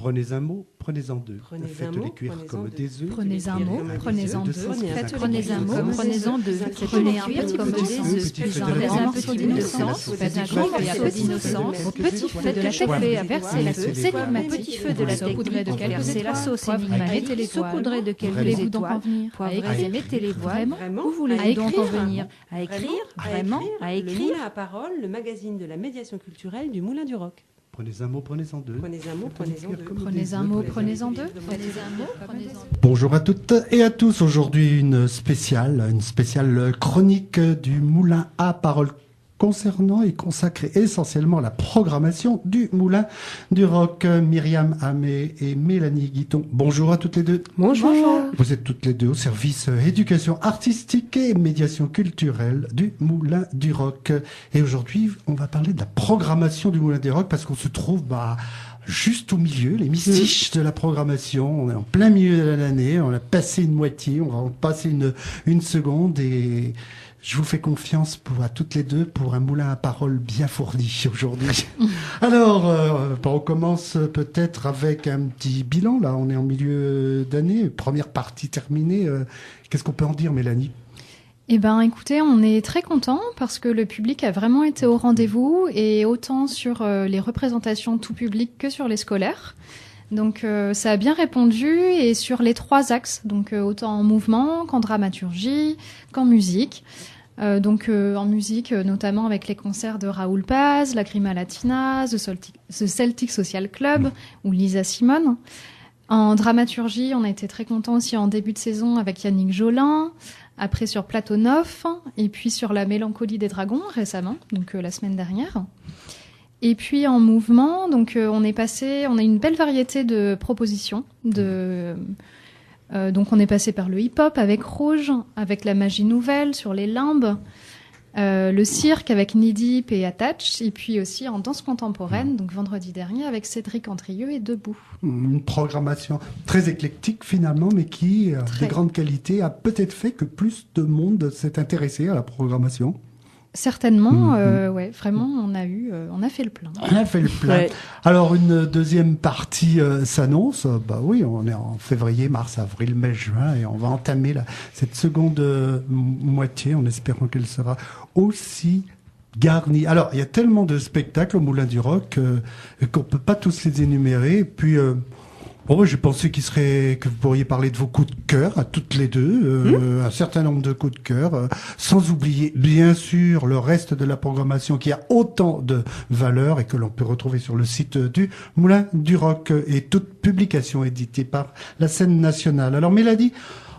Prenez un mot, prenez-en deux. Prenez un Faites-les mot, cuire prenez-en comme deux. des œufs. Prenez un mot, prenez-en deux. Prenez un mot, prenez-en deux. Prenez un petit peu d'innocence, prenez un morceau d'innocence, faites un grand morceau d'innocence, vos petits feux de la teclée à verser la sauce, c'est ma petit feu de la saupoudrée de quelques c'est la sauce mettez les saupoudrée de quelques Voulez-vous donc en venir À écrire, mettez les voiles. Vraiment, Où voulez-vous donc en venir À écrire, Vraiment, vraiment, à Le écrire. Moulin à Parole, le magazine de la médiation culturelle du Moulin du Roc. Prenez un mot, prenez-en deux. Prenez un mot, prenez-en deux. Prenez un mot, prenez-en deux. Bonjour à toutes et à tous. Aujourd'hui, une spéciale chronique du Moulin à Parole concernant et consacrée essentiellement à la programmation du Moulin du Roc. Myriam Hamé et Mélanie Guiton. Bonjour à toutes les deux. Bonjour. Vous êtes toutes les deux au service éducation artistique et médiation culturelle du Moulin du Roc. Et aujourd'hui, on va parler de la programmation du Moulin du Roc parce qu'on se trouve juste au milieu, les mystiches de la programmation. On est en plein milieu de l'année, on a passé une moitié, on va en passer une seconde et je vous fais confiance à toutes les deux pour un moulin à parole bien fourni aujourd'hui. Alors, on commence peut-être avec un petit bilan. Là, on est en milieu d'année, première partie terminée. Qu'est-ce qu'on peut en dire, Mélanie ? Eh ben, écoutez, on est très contents parce que le public a vraiment été au rendez-vous et autant sur les représentations tout public que sur les scolaires. Donc ça a bien répondu et sur les trois axes, donc autant en mouvement qu'en dramaturgie, qu'en musique. En musique, notamment avec les concerts de Raoul Paz, Lacrima Latina, The Celtic Social Club ou Lisa Simone. En dramaturgie, on a été très contents aussi en début de saison avec Yannick Jolin, après sur Platonov, et puis sur La Mélancolie des Dragons récemment, donc la semaine dernière. Et puis en mouvement, donc on a une belle variété de propositions. Donc on est passé par le hip-hop avec Rouge, avec la magie nouvelle sur les limbes, le cirque avec Nidip et Attach, et puis aussi en danse contemporaine, donc vendredi dernier avec Cédric Andrieux et Debout. Une programmation très éclectique finalement, mais qui, de grande qualité, a peut-être fait que plus de monde s'est intéressé à la programmation. Certainement, ouais, vraiment, on a fait le plein. On a fait le plein. Ouais. Alors, une deuxième partie s'annonce. Oui, on est en février, mars, avril, mai, juin, et on va entamer cette seconde moitié en espérant qu'elle sera aussi garnie. Alors, il y a tellement de spectacles au Moulin du Roc qu'on peut pas tous les énumérer. Et puis, j'ai pensé que vous pourriez parler de vos coups de cœur à toutes les deux, un certain nombre de coups de cœur, sans oublier bien sûr le reste de la programmation qui a autant de valeur et que l'on peut retrouver sur le site du Moulin du Roc et toute publication éditée par la Scène Nationale. Alors Mélanie,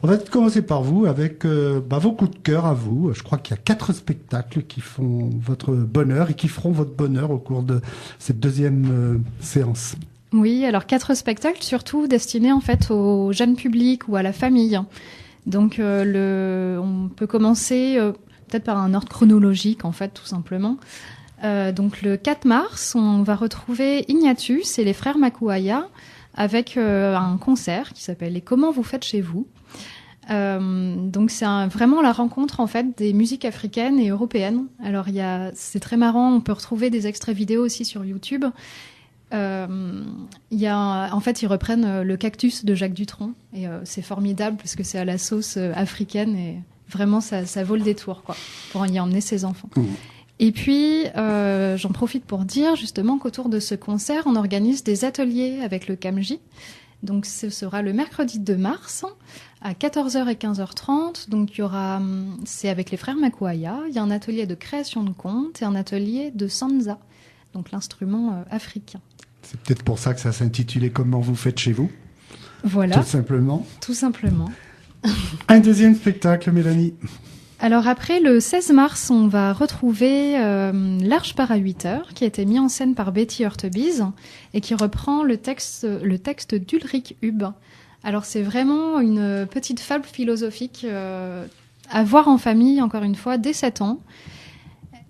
on va commencer par vous avec vos coups de cœur à vous. Je crois qu'il y a 4 spectacles qui font votre bonheur et qui feront votre bonheur au cours de cette deuxième séance. Oui, alors 4 spectacles, surtout destinés en fait au jeune public ou à la famille. Donc on peut commencer peut-être par un ordre chronologique en fait, tout simplement. Donc le 4 mars, on va retrouver Ignatius et les frères Makuaya avec un concert qui s'appelle « Et comment vous faites chez vous ?» Donc c'est vraiment la rencontre en fait des musiques africaines et européennes. Alors c'est très marrant, on peut retrouver des extraits vidéo aussi sur YouTube. Ils reprennent le Cactus de Jacques Dutronc et c'est formidable parce que c'est à la sauce africaine et vraiment ça vaut le détour quoi, pour y emmener ses enfants. Et puis j'en profite pour dire justement qu'autour de ce concert on organise des ateliers avec le CAMJ. Donc ce sera le mercredi 2 mars à 14h et 15h30. Donc c'est avec les frères Makuaya, il y a un atelier de création de contes et un atelier de sanza, donc l'instrument africain. C'est peut-être pour ça que ça s'intitulait « Comment vous faites chez vous ». Voilà. Tout simplement. Tout simplement. Un deuxième spectacle, Mélanie. Alors après, le 16 mars, on va retrouver L'Arche part à 8h, qui a été mis en scène par Betty Hurtebise et qui reprend le texte d'Ulrich Hub. Alors c'est vraiment une petite fable philosophique à voir en famille, encore une fois, dès 7 ans.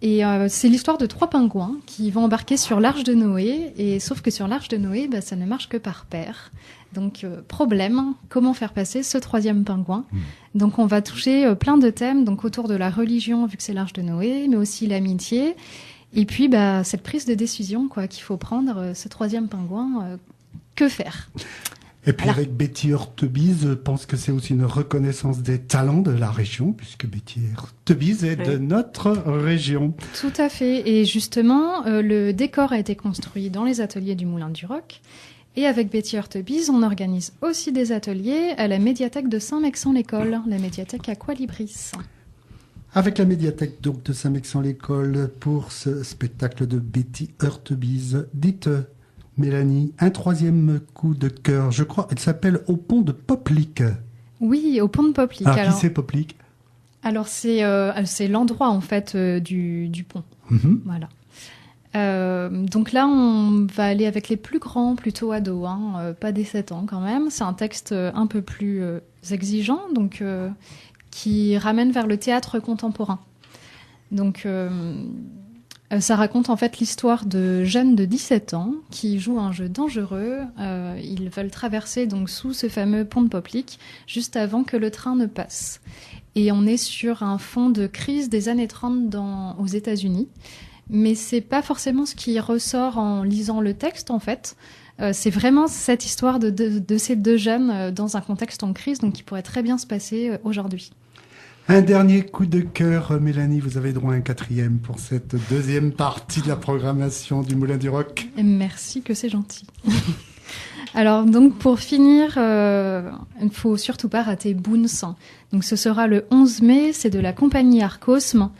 Et c'est l'histoire de 3 pingouins qui vont embarquer sur l'Arche de Noé. Et sauf que sur l'Arche de Noé, ça ne marche que par paire. Donc, problème, comment faire passer ce 3e pingouin ? Donc, on va toucher plein de thèmes donc autour de la religion, vu que c'est l'Arche de Noé, mais aussi l'amitié. Et puis, cette prise de décision qu'il faut prendre, ce 3e pingouin, que faire? Et puis avec Betty Hurtebise, je pense que c'est aussi une reconnaissance des talents de la région, puisque Betty Hurtebise est de notre région. Tout à fait. Et justement, le décor a été construit dans les ateliers du Moulin du Roc. Et avec Betty Hurtebise, on organise aussi des ateliers à la médiathèque de Saint-Mexan-l'École, la médiathèque Aqualibris. Avec la médiathèque donc de Saint-Mexan-l'École pour ce spectacle de Betty Hurtebise. Dites, Mélanie, un troisième coup de cœur, je crois, elle s'appelle Au pont de Poplic. Oui, au pont de Poplic. Alors, qui c'est Poplic? Alors, c'est l'endroit, en fait, du pont. Voilà. Donc là, on va aller avec les plus grands, plutôt ados, pas des 7 ans quand même. C'est un texte un peu plus exigeant, donc qui ramène vers le théâtre contemporain. Donc ça raconte en fait l'histoire de jeunes de 17 ans qui jouent un jeu dangereux. Ils veulent traverser donc sous ce fameux pont de Poplic juste avant que le train ne passe. Et on est sur un fond de crise des années 30 aux États-Unis. Mais c'est pas forcément ce qui ressort en lisant le texte, en fait. C'est vraiment cette histoire de ces deux jeunes dans un contexte en crise, donc qui pourrait très bien se passer aujourd'hui. Un dernier coup de cœur, Mélanie, vous avez droit à un 4e pour cette deuxième partie de la programmation du Moulin du Roc. Et merci, que c'est gentil. Alors, donc, pour finir, il ne faut surtout pas rater Boons. Donc, ce sera le 11 mai, c'est de la compagnie Arcosme.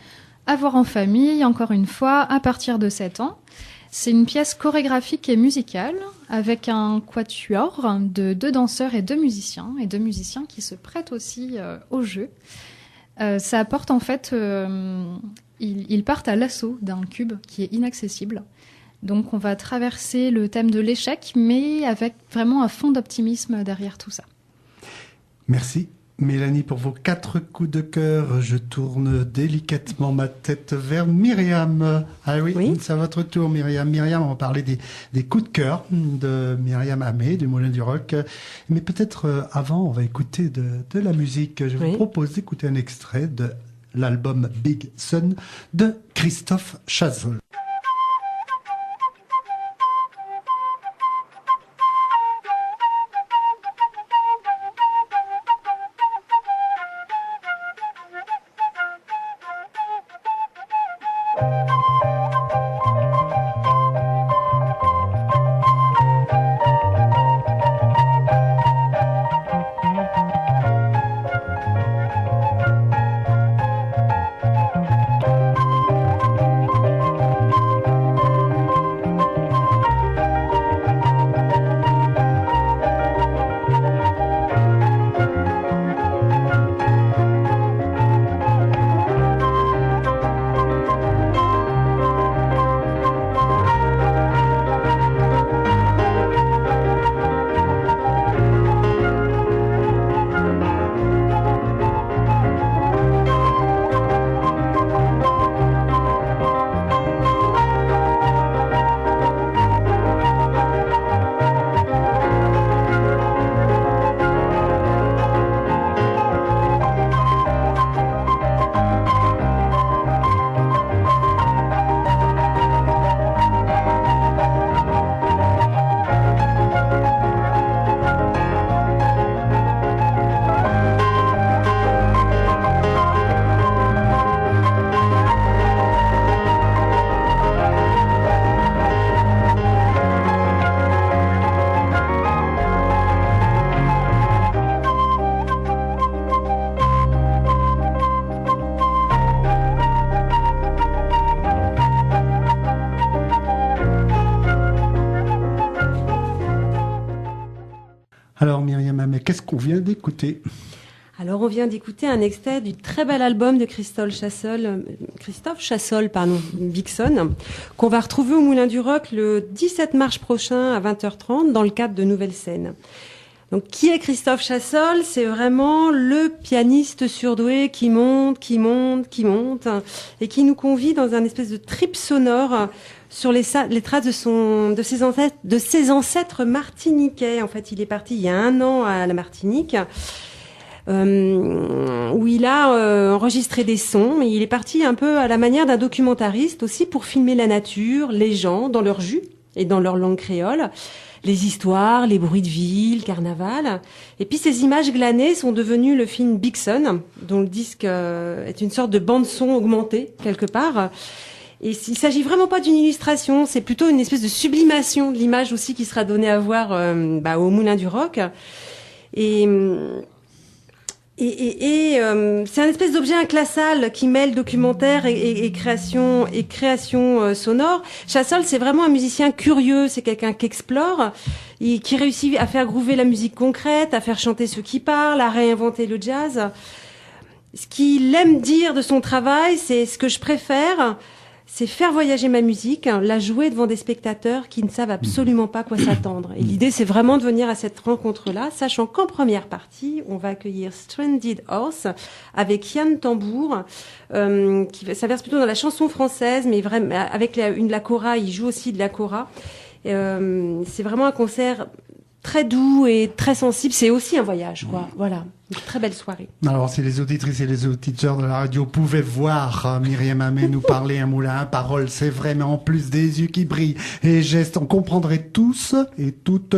À voir en famille, encore une fois, à partir de 7 ans. C'est une pièce chorégraphique et musicale avec un quatuor de 2 danseurs et 2 musiciens qui se prêtent aussi au jeu. Ça apporte en fait, ils partent à l'assaut d'un cube qui est inaccessible. Donc on va traverser le thème de l'échec, mais avec vraiment un fond d'optimisme derrière tout ça. Merci. Mélanie, pour vos 4 coups de cœur, je tourne délicatement ma tête vers Myriam. Ah oui, c'est à votre tour, Myriam. Myriam, on va parler des coups de cœur de Myriam Hamé, du Moulin du Roc. Mais peut-être avant, on va écouter de la musique. Je vous propose d'écouter un extrait de l'album Big Sun de Christophe Chazol. Alors Myriam Hamé, qu'est-ce qu'on vient d'écouter ? Alors on vient d'écouter un extrait du très bel album de Christophe Chazol, Big Sun, qu'on va retrouver au Moulin du Roc le 17 mars prochain à 20h30 dans le cadre de Nouvelles Scènes. Donc, qui est Christophe Chazol ? C'est vraiment le pianiste surdoué qui monte, et qui nous convie dans un espèce de trip sonore sur les traces de ses ancêtres martiniquais. En fait, il est parti il y a 1 an à la Martinique, où il a enregistré des sons. Et il est parti un peu à la manière d'un documentariste aussi pour filmer la nature, les gens dans leur jus et dans leur langue créole. les histoires, les bruits de ville, carnaval. Et puis ces images glanées sont devenues le film Bixson, dont le disque est une sorte de bande-son augmentée, quelque part. Et il s'agit vraiment pas d'une illustration, c'est plutôt une espèce de sublimation de l'image aussi qui sera donnée à voir au Moulin du Roc. Et c'est un espèce d'objet inclassable qui mêle documentaire et création sonore. Chassol, c'est vraiment un musicien curieux, c'est quelqu'un qui explore, qui réussit à faire groover la musique concrète, à faire chanter ceux qui parlent, à réinventer le jazz. Ce qu'il aime dire de son travail, c'est ce que je préfère, c'est faire voyager ma musique, la jouer devant des spectateurs qui ne savent absolument pas quoi s'attendre. Et l'idée, c'est vraiment de venir à cette rencontre-là, sachant qu'en première partie, on va accueillir Stranded Horse avec Yann Tambour, qui s'avère plutôt dans la chanson française, mais vraiment avec la kora, il joue aussi de la kora. C'est vraiment un concert très doux et très sensible. C'est aussi un voyage, quoi. Voilà. Une très belle soirée. Alors, si les auditrices et les auditeurs de la radio pouvaient voir Myriam Amé nous parler un moulin à paroles, c'est vrai, mais en plus des yeux qui brillent et gestes, on comprendrait tous et toutes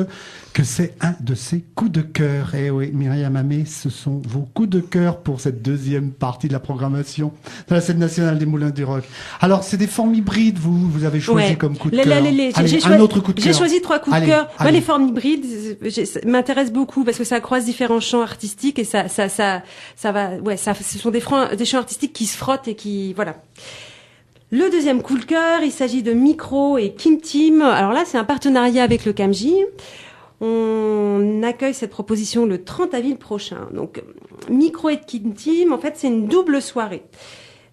que c'est un de ses coups de cœur. Et oui, Myriam Amé, ce sont vos coups de cœur pour cette deuxième partie de la programmation de la scène nationale des Moulins du Roc. Alors, c'est des formes hybrides, vous avez choisi comme coup de cœur. Allez, un autre coup de cœur. J'ai choisi 3 coups de cœur. Moi, les formes hybrides m'intéressent beaucoup parce que ça croise différents champs artistiques et ça va, ouais, ce sont des champs artistiques qui se frottent et qui, voilà. Le deuxième coup de cœur, il s'agit de Micro et Kim Tim. Alors là, c'est un partenariat avec le CAMJ. On accueille cette proposition le 30 avril prochain. Donc, Micro et Kim Tim, en fait, c'est une double soirée.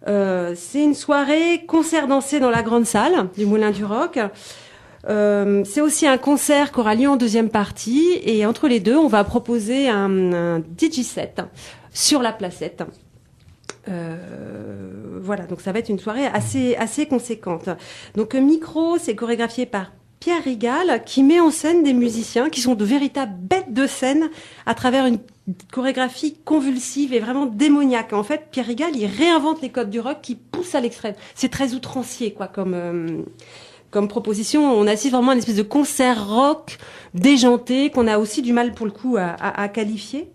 C'est une soirée concert dansé dans la grande salle du Moulin du Roc. C'est aussi un concert qui aura lieu en deuxième partie. Et entre les deux, on va proposer un DJ set sur la placette. Voilà, donc ça va être une soirée assez conséquente. Donc, Micro, c'est chorégraphié par Pierre Rigal, qui met en scène des musiciens qui sont de véritables bêtes de scène à travers une chorégraphie convulsive et vraiment démoniaque. En fait, Pierre Rigal, il réinvente les codes du rock qui poussent à l'extrême. C'est très outrancier, quoi, comme proposition. On assiste vraiment à une espèce de concert rock déjanté qu'on a aussi du mal, pour le coup, à qualifier.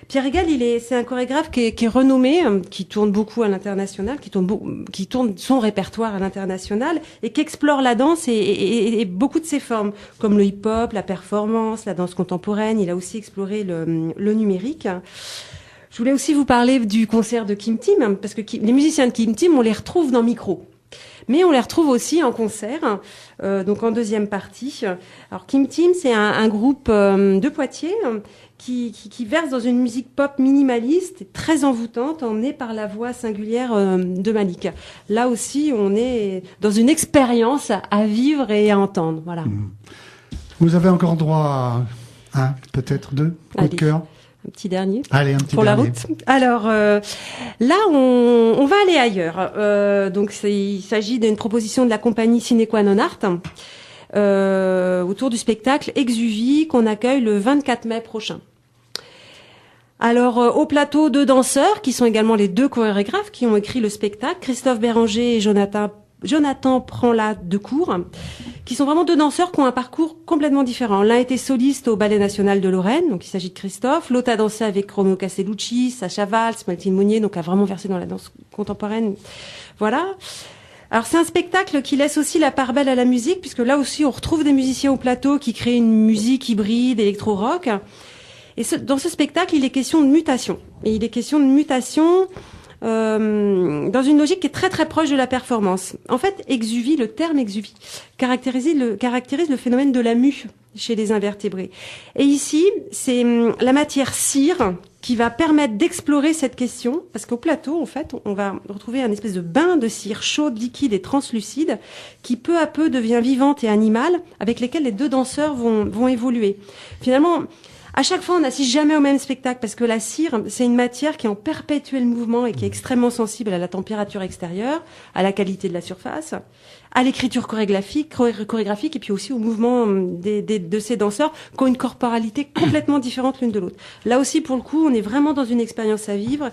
Pierre Rigal, c'est un chorégraphe qui est renommé, qui tourne beaucoup à l'international, qui tourne son répertoire à l'international et qui explore la danse et beaucoup de ses formes, comme le hip-hop, la performance, la danse contemporaine. Il a aussi exploré le numérique. Je voulais aussi vous parler du concert de Kim Tim, parce que les musiciens de Kim Tim, on les retrouve dans Micro. Mais on les retrouve aussi en concert, donc en deuxième partie. Alors Kim Tim, c'est un groupe de Poitiers qui verse dans une musique pop minimaliste, très envoûtante, emmenée par la voix singulière de Malik. Là aussi, on est dans une expérience à vivre et à entendre. Voilà. Vous avez encore droit à peut-être 2 coups de cœur. Un petit dernier. Allez, un petit pour dernier. La route. Alors là, on va aller ailleurs. Donc il s'agit d'une proposition de la compagnie Sine Qua Non Art autour du spectacle Exuvie qu'on accueille le 24 mai prochain. Alors au plateau, 2 danseurs qui sont également les 2 chorégraphes qui ont écrit le spectacle, Christophe Béranger et Jonathan Prend-la de Cour, qui sont vraiment 2 danseurs qui ont un parcours complètement différent. L'un était soliste au Ballet National de Lorraine, donc il s'agit de Christophe. L'autre a dansé avec Romeo Castellucci, Sacha Valls, Maltine Monnier, donc a vraiment versé dans la danse contemporaine. Voilà. Alors c'est un spectacle qui laisse aussi la part belle à la musique, puisque là aussi on retrouve des musiciens au plateau qui créent une musique hybride, électro-rock. Et dans ce spectacle, il est question de mutation. Et il est question de mutation dans une logique qui est très très proche de la performance. En fait, exuvie, le terme exuvie, caractérise le phénomène de la mue chez les invertébrés. Et ici, c'est la matière cire qui va permettre d'explorer cette question, parce qu'au plateau, en fait, on va retrouver un espèce de bain de cire chaude, liquide et translucide, qui peu à peu devient vivante et animale, avec lesquels les 2 danseurs vont évoluer. Finalement, à chaque fois, on n'assiste jamais au même spectacle parce que la cire, c'est une matière qui est en perpétuel mouvement et qui est extrêmement sensible à la température extérieure, à la qualité de la surface, à l'écriture chorégraphique et puis aussi au mouvement de ces danseurs qui ont une corporalité complètement différente l'une de l'autre. Là aussi, pour le coup, on est vraiment dans une expérience à vivre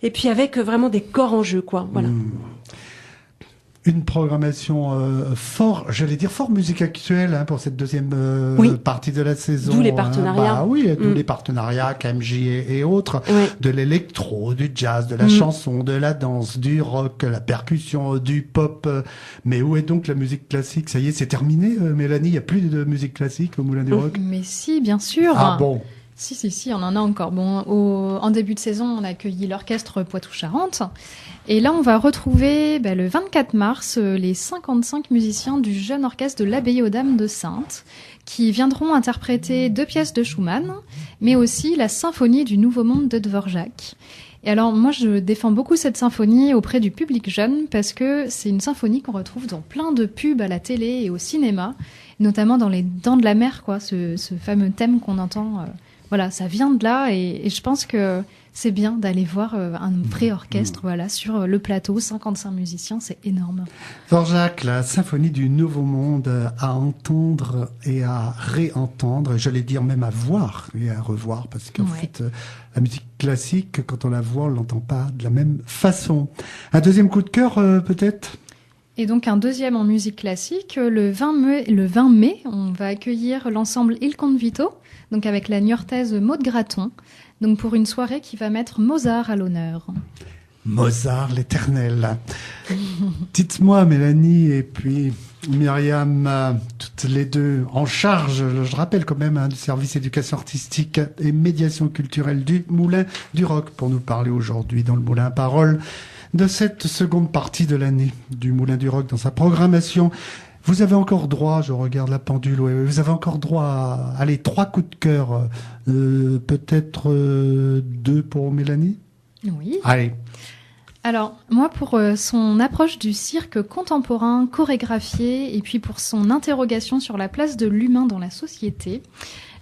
et puis avec vraiment des corps en jeu, quoi. Voilà. Une programmation fort musique actuelle pour cette deuxième Oui. partie de la saison. D'où les partenariats. D'où les partenariats, KMJ et autres. Oui. De l'électro, du jazz, de la chanson, de la danse, du rock, la percussion, du pop. Mais où est donc la musique classique? Ça y est, c'est terminé, Mélanie? Il n'y a plus de musique classique au Moulin du Roc? Mais si, bien sûr. Ah bon? Si, on en a encore. Bon, en début de saison, on a accueilli l'orchestre Poitou-Charentes. Et là, on va retrouver le 24 mars les 55 musiciens du jeune orchestre de l'Abbaye aux Dames de Saintes qui viendront interpréter 2 pièces de Schumann, mais aussi la symphonie du Nouveau Monde de Dvorak. Et alors, moi, je défends beaucoup cette symphonie auprès du public jeune parce que c'est une symphonie qu'on retrouve dans plein de pubs à la télé et au cinéma, notamment dans Les Dents de la Mer, quoi, ce fameux thème qu'on entend. Voilà, ça vient de là et je pense que c'est bien d'aller voir un vrai orchestre sur le plateau, 55 musiciens, c'est énorme. Dvorak, la symphonie du Nouveau Monde, à entendre et à réentendre, j'allais dire même à voir et à revoir, parce qu'en fait, la musique classique, quand on la voit, on l'entend pas de la même façon. Un deuxième coup de cœur, peut-être ? Et donc un deuxième en musique classique, le 20 mai, on va accueillir l'ensemble Il Convito, donc avec la niortaise Maud Graton, donc pour une soirée qui va mettre Mozart à l'honneur. Mozart, l'éternel. Dites-moi, Mélanie et puis Myriam, toutes les deux en charge, je rappelle quand même, du service éducation artistique et médiation culturelle du Moulin du Roc, pour nous parler aujourd'hui dans le Moulin à Parole de cette seconde partie de l'année du Moulin du Roc dans sa programmation. Vous avez encore droit, je regarde la pendule, vous avez encore droit à 3 coups de cœur, peut-être 2 pour Mélanie? Oui. Allez. Alors, moi, pour son approche du cirque contemporain, chorégraphié, et puis pour son interrogation sur la place de l'humain dans la société,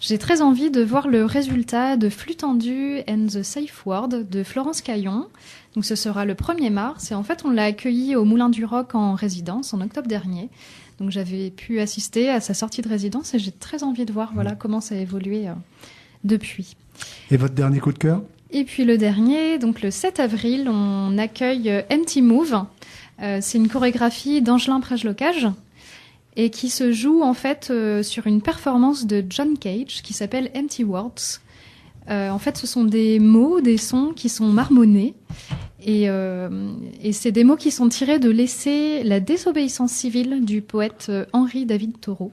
j'ai très envie de voir le résultat de Flux tendu and the Safe Word de Florence Caillon. Donc ce sera le 1er mars, et en fait, on l'a accueilli au Moulin du Roc en résidence en octobre dernier. Donc j'avais pu assister à sa sortie de résidence, et j'ai très envie de voir comment ça a évolué depuis. Et votre dernier coup de cœur ? Et puis le dernier, donc le 7 avril, on accueille Empty Move. C'est une chorégraphie d'Angelin Prejlocage et qui se joue en fait sur une performance de John Cage qui s'appelle Empty Words. En fait, ce sont des mots, des sons qui sont marmonnés et c'est des mots qui sont tirés de l'essai La désobéissance civile du poète Henri David Thoreau.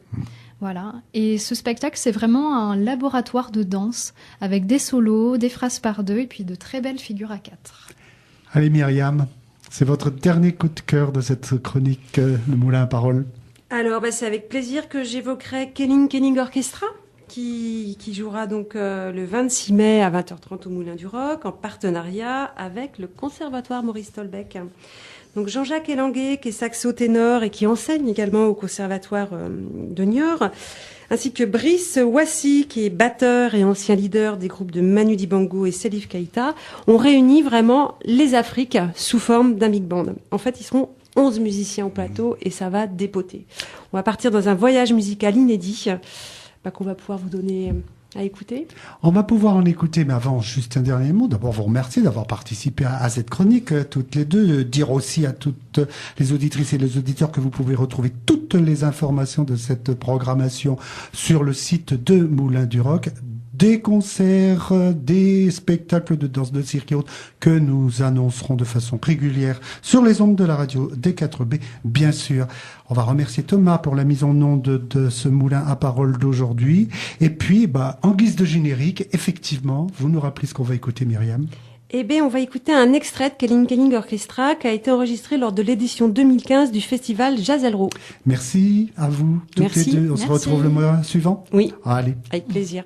Voilà. Et ce spectacle, c'est vraiment un laboratoire de danse avec des solos, des phrases par 2 et puis de très belles figures à 4. Allez Myriam, c'est votre dernier coup de cœur de cette chronique Le Moulin à Parole. Alors, c'est avec plaisir que j'évoquerai Kenning Orchestra qui jouera donc le 26 mai à 20h30 au Moulin du Roc en partenariat avec le Conservatoire Maurice Tolbec. Donc Jean-Jacques Elanguet, qui est saxo-ténor et qui enseigne également au Conservatoire de Niort, ainsi que Brice Ouassi, qui est batteur et ancien leader des groupes de Manu Dibango et Salif Keïta, ont réuni vraiment les Afriques sous forme d'un big band. En fait, ils seront 11 musiciens au plateau et ça va dépoter. On va partir dans un voyage musical inédit qu'on va pouvoir vous donner à écouter. On va pouvoir en écouter, mais avant, juste un dernier mot. D'abord, vous remercier d'avoir participé à cette chronique, toutes les deux. Dire aussi à toutes les auditrices et les auditeurs que vous pouvez retrouver toutes les informations de cette programmation sur le site de Moulin du Roc. Des concerts, des spectacles de danse de cirque et autres que nous annoncerons de façon régulière sur les ondes de la radio D4B, bien sûr. On va remercier Thomas pour la mise en onde de ce Moulin à Parole d'aujourd'hui. Et puis, en guise de générique, effectivement, vous nous rappelez ce qu'on va écouter, Myriam? Eh bien, on va écouter un extrait de Kenning Orchestra qui a été enregistré lors de l'édition 2015 du festival Jazz Elro. Merci à vous, toutes les deux. On se retrouve le mois suivant? Oui. Allez. Avec plaisir.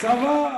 Ça va